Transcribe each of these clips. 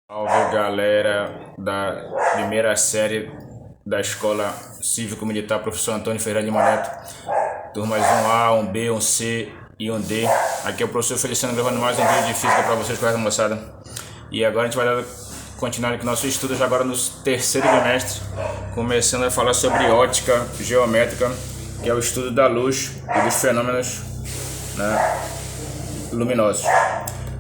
Salve galera da primeira série da Escola Cívico-Militar Professor Antônio Ferreira de Neto, turmas 1A, 1B, 1C e 1D. Aqui é o professor Feliciano gravando mais um vídeo de física para vocês, correto, moçada? E agora a gente vai continuar aqui nosso estudo já agora no terceiro bimestre, começando a falar sobre ótica geométrica, que é o estudo da luz e dos fenômenos, né, luminosos.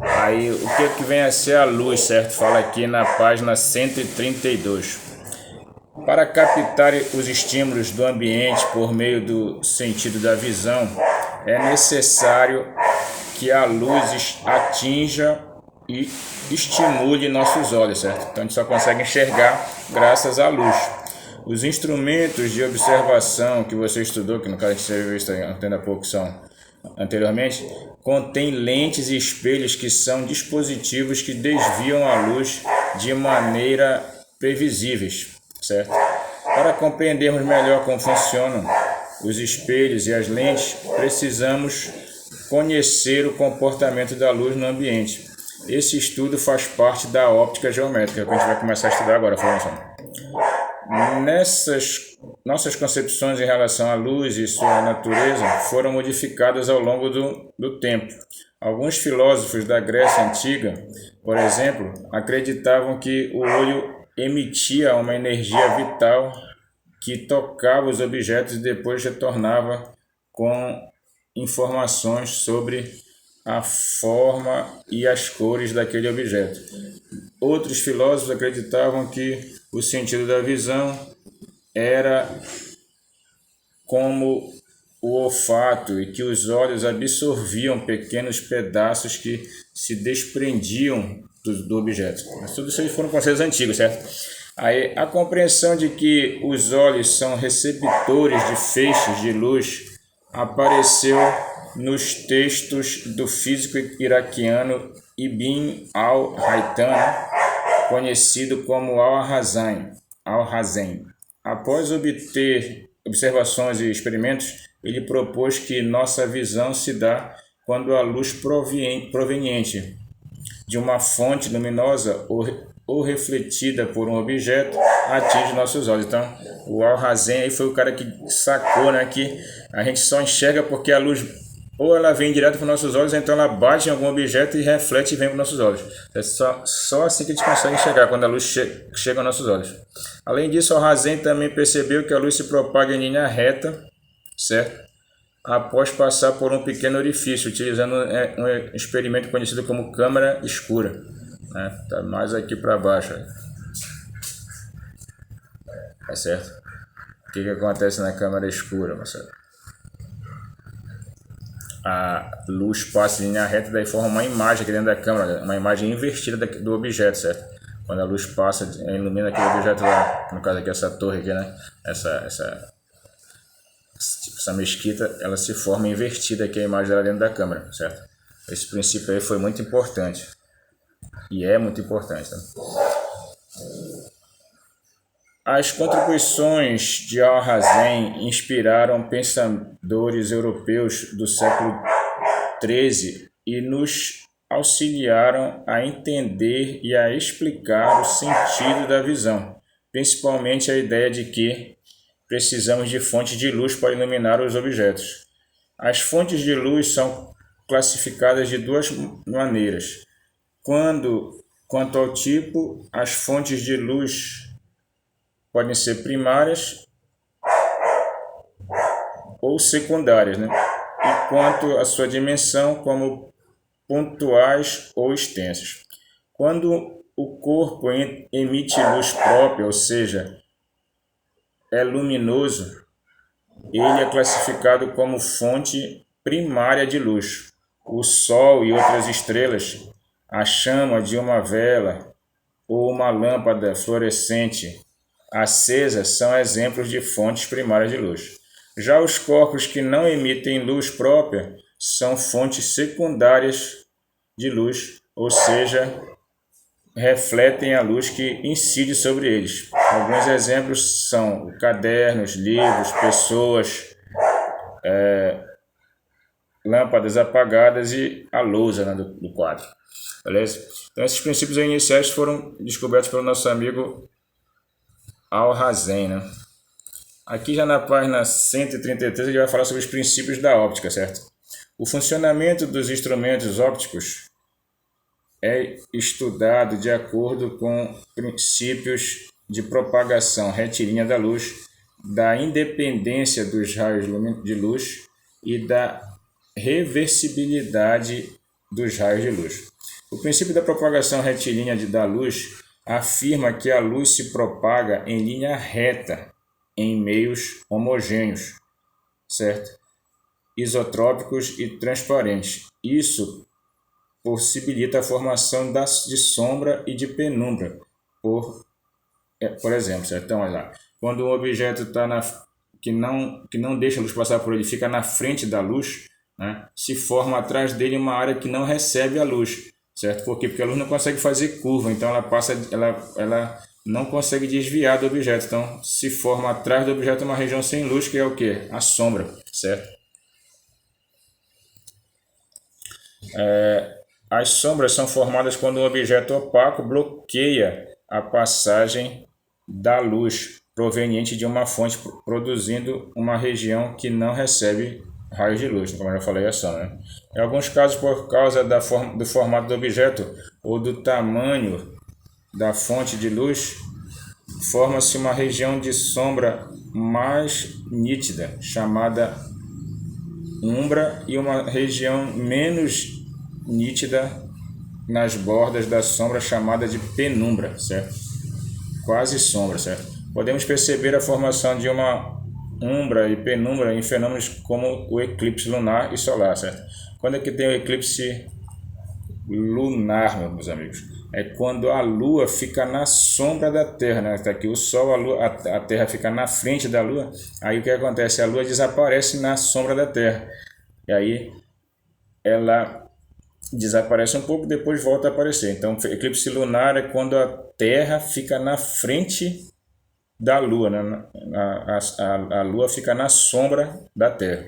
Aí, o que vem a ser a luz, certo? Fala aqui na página 132. Para captar os estímulos do ambiente por meio do sentido da visão, é necessário que a luz atinja e estimule nossos olhos, certo? Então a gente só consegue enxergar graças à luz. Os instrumentos de observação que você estudou, que no caso você viu isso ainda há pouco são anteriormente, contém lentes e espelhos que são dispositivos que desviam a luz de maneira previsíveis, certo? Para compreendermos melhor como funcionam os espelhos e as lentes, precisamos conhecer o comportamento da luz no ambiente. Esse estudo faz parte da óptica geométrica, que a gente vai começar a estudar agora, nossas concepções em relação à luz e sua natureza foram modificadas ao longo do tempo. Alguns filósofos da Grécia Antiga, por exemplo, acreditavam que o olho emitia uma energia vital que tocava os objetos e depois retornava com informações sobre a forma e as cores daquele objeto. Outros filósofos acreditavam que o sentido da visão era como o olfato e que os olhos absorviam pequenos pedaços que se desprendiam do objeto. Mas tudo isso aí foram conceitos antigos, certo? Aí, a compreensão de que os olhos são receptores de feixes de luz apareceu nos textos do físico iraquiano Ibn al-Haytham, conhecido como Al-Hazen. Após obter observações e experimentos, ele propôs que nossa visão se dá quando a luz proveniente de uma fonte luminosa ou refletida por um objeto atinge nossos olhos. Então, o Al-Hazen aí foi o cara que sacou, né, que a gente só enxerga porque a luz ou ela vem direto para os nossos olhos, ou então ela bate em algum objeto e reflete e vem para os nossos olhos. É só assim que a gente consegue enxergar, quando a luz chega aos nossos olhos. Além disso, Al-Hazen também percebeu que a luz se propaga em linha reta, certo? Após passar por um pequeno orifício, utilizando um experimento conhecido como câmara escura. Né? Tá mais aqui para baixo. Tá certo? O que acontece na câmara escura, Marcelo? A luz passa em linha reta, daí forma uma imagem aqui dentro da câmera, uma imagem invertida do objeto, certo? Quando a luz passa, ilumina aquele objeto lá, no caso aqui essa torre aqui, né? Essa mesquita, ela se forma invertida aqui a imagem dela dentro da câmera, certo? Esse princípio aí foi muito importante. E é muito importante, tá? As contribuições de Al-Hazen inspiraram pensadores europeus do século XIII e nos auxiliaram a entender e a explicar o sentido da visão, principalmente a ideia de que precisamos de fontes de luz para iluminar os objetos. As fontes de luz são classificadas de duas maneiras. Quanto ao tipo, as fontes de luz podem ser primárias ou secundárias, né? E quanto à sua dimensão, como pontuais ou extensas. Quando o corpo emite luz própria, ou seja, é luminoso, ele é classificado como fonte primária de luz. O Sol e outras estrelas, a chama de uma vela ou uma lâmpada fluorescente acesa são exemplos de fontes primárias de luz. Já os corpos que não emitem luz própria são fontes secundárias de luz, ou seja, refletem a luz que incide sobre eles. Alguns exemplos são cadernos, livros, pessoas, lâmpadas apagadas e a lousa, né, do quadro. Beleza? Então esses princípios iniciais foram descobertos pelo nosso amigo Alhazen, né? Aqui já na página 133 ele vai falar sobre os princípios da óptica, certo? O funcionamento dos instrumentos ópticos é estudado de acordo com princípios de propagação retilínea da luz, da independência dos raios de luz e da reversibilidade dos raios de luz. O princípio da propagação retilínea da luz afirma que a luz se propaga em linha reta em meios homogêneos, certo? Isotrópicos e transparentes. Isso possibilita a formação de sombra e de penumbra, por exemplo, certo? Então, olha lá, quando um objeto que não deixa a luz passar por ele, fica na frente da luz, né, se forma atrás dele uma área que não recebe a luz, certo? Por quê? Porque a luz não consegue fazer curva, então ela não consegue desviar do objeto, então se forma atrás do objeto uma região sem luz, que é o quê? A sombra, certo? As sombras são formadas quando um objeto opaco bloqueia a passagem da luz proveniente de uma fonte, produzindo uma região que não recebe raios de luz, como eu já falei, a sombra, né? Em alguns casos, por causa do formato do objeto ou do tamanho da fonte de luz, forma-se uma região de sombra mais nítida, chamada umbra, e uma região menos nítida nas bordas da sombra, chamada de penumbra, certo? Quase sombra, certo? Podemos perceber a formação de uma umbra e penumbra em fenômenos como o eclipse lunar e solar, certo? Quando é que tem o eclipse lunar, meus amigos? É quando a Lua fica na sombra da Terra, né? Tá aqui o Sol, a Terra fica na frente da Lua. Aí o que acontece? A Lua desaparece na sombra da Terra. E aí ela desaparece um pouco, depois volta a aparecer. Então, eclipse lunar é quando a Terra fica na frente da Lua, né? A Lua fica na sombra da Terra.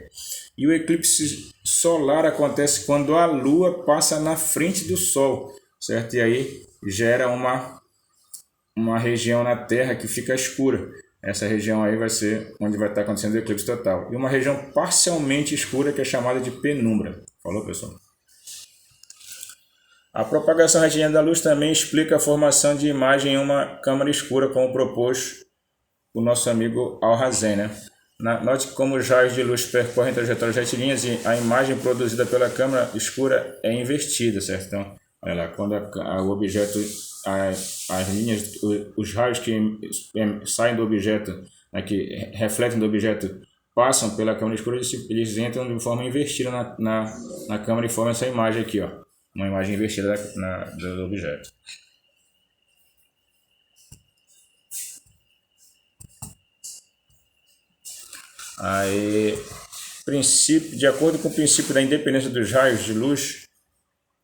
E o eclipse solar acontece quando a Lua passa na frente do Sol, certo? E aí gera uma região na Terra que fica escura. Essa região aí vai ser onde vai estar acontecendo o eclipse total. E uma região parcialmente escura que é chamada de penumbra. Falou, pessoal? A propagação retilínea da luz também explica a formação de imagem em uma câmara escura, como propôs o nosso amigo Alhazen, né? Note como os raios de luz percorrem trajetórias retilíneas e a imagem produzida pela câmara escura é invertida, certo? Então, olha lá, quando o objeto, as linhas, os raios que saem do objeto, né, que refletem do objeto, passam pela câmara escura, eles entram de forma invertida na câmara e formam essa imagem aqui, ó. Uma imagem invertida do objeto. Aí, de acordo com o princípio da independência dos raios de luz,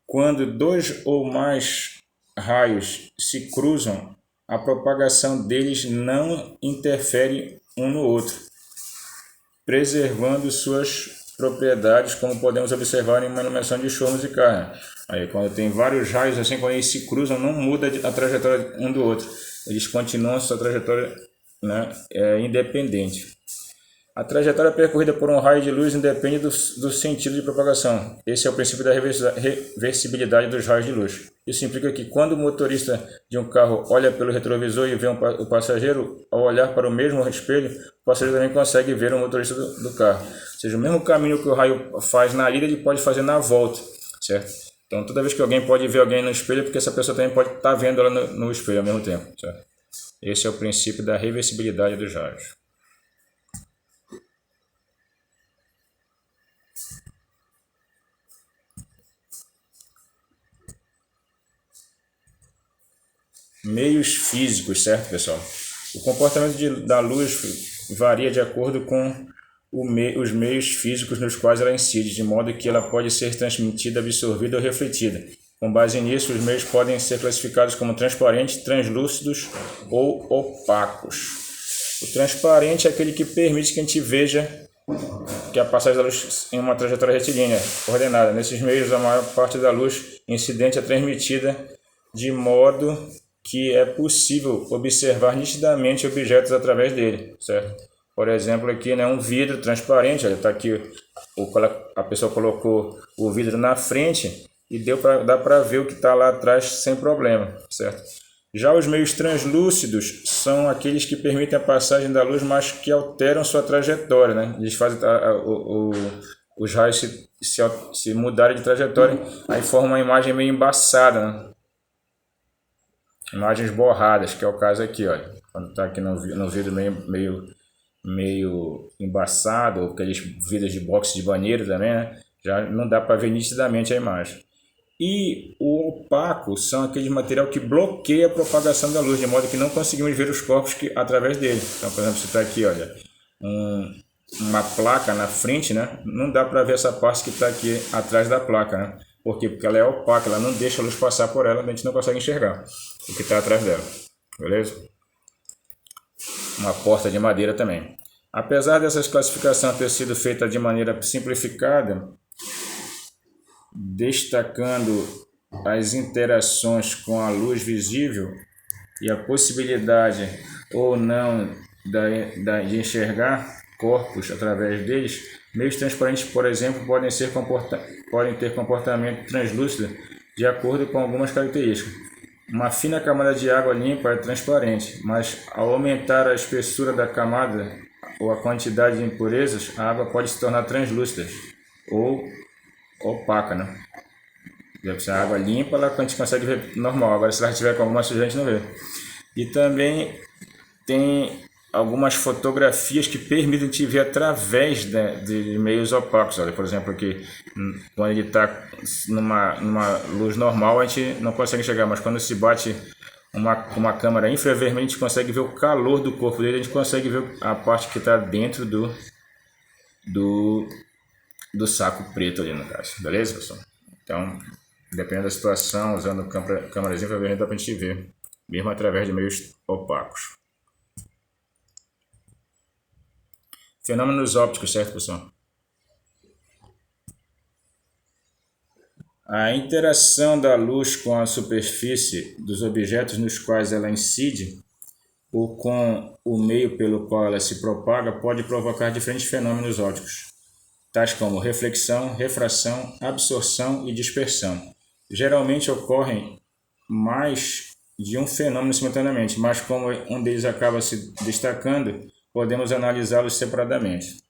quando dois ou mais raios se cruzam, a propagação deles não interfere um no outro, preservando suas propriedades, como podemos observar em uma iluminação de chumos e carne. Aí, quando tem vários raios, assim, quando eles se cruzam, não muda a trajetória um do outro. Eles continuam sua trajetória, né, independente. A trajetória percorrida por um raio de luz independe do sentido de propagação. Esse é o princípio da reversibilidade dos raios de luz. Isso implica que quando o motorista de um carro olha pelo retrovisor e vê o passageiro, ao olhar para o mesmo espelho, o passageiro também consegue ver o motorista do carro. Ou seja, o mesmo caminho que o raio faz na ida, ele pode fazer na volta, certo? Então, toda vez que alguém pode ver alguém no espelho, é porque essa pessoa também pode estar vendo ela no espelho ao mesmo tempo, certo? Esse é o princípio da reversibilidade dos raios. Meios físicos, certo, pessoal? O comportamento da luz varia de acordo com os meios físicos nos quais ela incide, de modo que ela pode ser transmitida, absorvida ou refletida. Com base nisso, os meios podem ser classificados como transparentes, translúcidos ou opacos. O transparente é aquele que permite que a gente veja que a passagem da luz em uma trajetória retilínea ordenada. Nesses meios, a maior parte da luz incidente é transmitida de modo que é possível observar nitidamente objetos através dele, certo? Por exemplo, aqui, né, um vidro transparente, olha, tá aqui, a pessoa colocou o vidro na frente e dá para ver o que está lá atrás sem problema, certo? Já os meios translúcidos são aqueles que permitem a passagem da luz, mas que alteram sua trajetória, né? Eles fazem os raios se mudarem de trajetória, aí formam uma imagem meio embaçada, né? Imagens borradas, que é o caso aqui, olha. Quando está aqui no vidro meio embaçado, ou aqueles vidros de boxe de banheiro também, né? Já não dá para ver nitidamente a imagem. E o opaco são aquele material que bloqueia a propagação da luz, de modo que não conseguimos ver os corpos através dele. Então, por exemplo, se está aqui, olha, uma placa na frente, né? Não dá para ver essa parte que está aqui atrás da placa, né? Por quê? Porque ela é opaca, ela não deixa a luz passar por ela, a gente não consegue enxergar o que está atrás dela, beleza? Uma porta de madeira também. Apesar dessa classificação ter sido feita de maneira simplificada, destacando as interações com a luz visível e a possibilidade ou não de enxergar corpos através deles, meios transparentes, por exemplo, podem ter comportamento translúcido de acordo com algumas características. Uma fina camada de água limpa é transparente, mas ao aumentar a espessura da camada ou a quantidade de impurezas, a água pode se tornar translúcida ou opaca, né? Se a água limpa, a gente consegue ver normal. Agora, se ela estiver com alguma sujeira, a gente não vê. E também tem algumas fotografias que permitem te ver através de meios opacos. Olha, por exemplo, aqui, quando ele está numa luz normal, a gente não consegue enxergar, mas quando se bate uma câmera infravermelha, a gente consegue ver o calor do corpo dele, a gente consegue ver a parte que está dentro do saco preto ali, no caso. Beleza, pessoal? Então, dependendo da situação, usando câmeras infravermelhas, dá para a gente ver, mesmo através de meios opacos. Fenômenos ópticos, certo, pessoal? A interação da luz com a superfície dos objetos nos quais ela incide ou com o meio pelo qual ela se propaga pode provocar diferentes fenômenos ópticos, tais como reflexão, refração, absorção e dispersão. Geralmente ocorrem mais de um fenômeno simultaneamente, mas como um deles acaba se destacando, podemos analisá-los separadamente.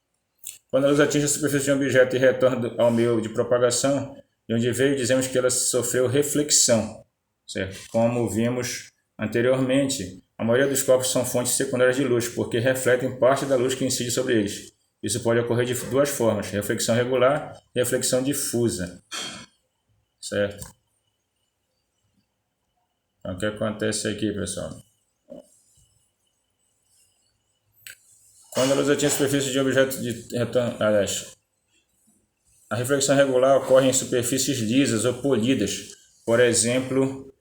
Quando a luz atinge a superfície de um objeto e retorna ao meio de propagação, de onde veio, dizemos que ela sofreu reflexão, certo? Como vimos anteriormente, a maioria dos corpos são fontes secundárias de luz, porque refletem parte da luz que incide sobre eles. Isso pode ocorrer de duas formas, reflexão regular e reflexão difusa, certo? Então, o que acontece aqui, pessoal? Quando a luz atinge a superfície de um objeto de retorno, a reflexão regular ocorre em superfícies lisas ou polidas, por exemplo,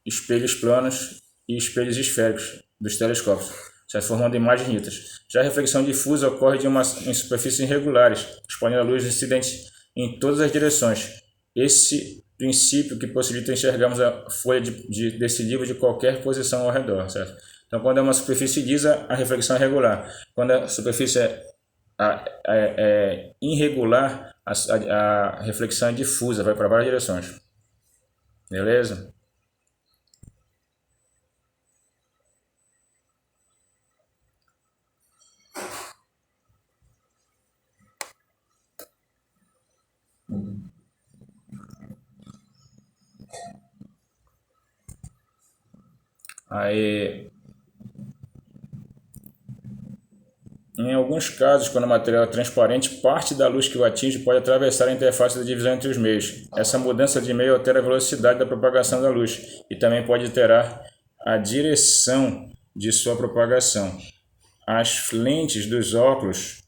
espelhos planos e espelhos esféricos dos telescópios, formando imagens nítidas. Já a reflexão difusa ocorre em superfícies irregulares, espalhando a luz incidente em todas as direções. Esse princípio que possibilita enxergarmos a folha desse livro de qualquer posição ao redor, certo? Então, quando é uma superfície lisa, a reflexão é regular. Quando a superfície é irregular, a reflexão é difusa, vai para várias direções. Beleza? Aí, em alguns casos, quando o material é transparente, parte da luz que o atinge pode atravessar a interface da divisão entre os meios. Essa mudança de meio altera a velocidade da propagação da luz e também pode alterar a direção de sua propagação. As lentes dos óculos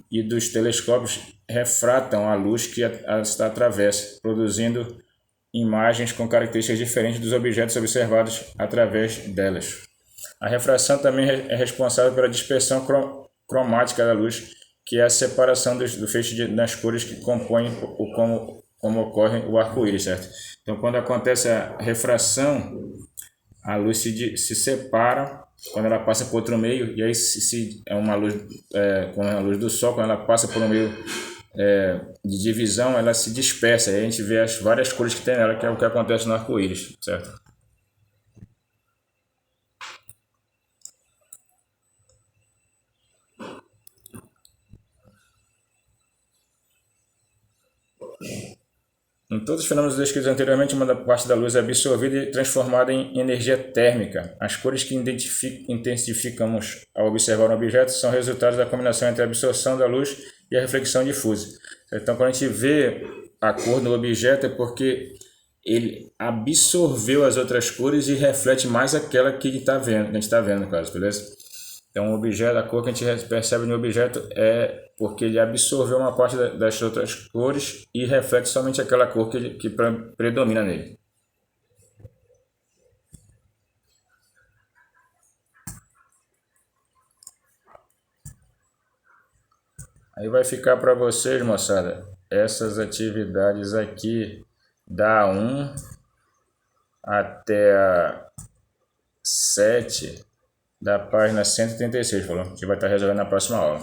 e dos telescópios refratam a luz que está atravessa, produzindo imagens com características diferentes dos objetos observados através delas. A refração também é responsável pela dispersão cromática da luz, que é a separação do feixe das cores que compõem como ocorre o arco-íris, certo? Então, quando acontece a refração, a luz se separa quando ela passa por outro meio, e aí se é uma luz, como a luz do sol, quando ela passa por um meio de divisão, ela se dispersa, e aí a gente vê as várias cores que tem nela, que é o que acontece no arco-íris, certo? Em todos os fenômenos descritos anteriormente, uma parte da luz é absorvida e transformada em energia térmica. As cores que intensificamos ao observar um objeto são resultados da combinação entre a absorção da luz e a reflexão difusa. Então, quando a gente vê a cor no objeto, é porque ele absorveu as outras cores e reflete mais aquela que a gente está vendo, no caso, beleza? Então, o objeto, a cor que a gente percebe no objeto é porque ele absorveu uma parte das outras cores e reflete somente aquela cor que predomina nele. Aí vai ficar para vocês, moçada, essas atividades aqui da 1 até a 7 da página 136, falou? A gente vai estar resolvendo na próxima aula.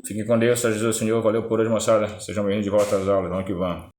Fiquem com Deus, só Jesus Senhor. Valeu por hoje, moçada. Sejam bem-vindos de volta às aulas. Vamos que vamos.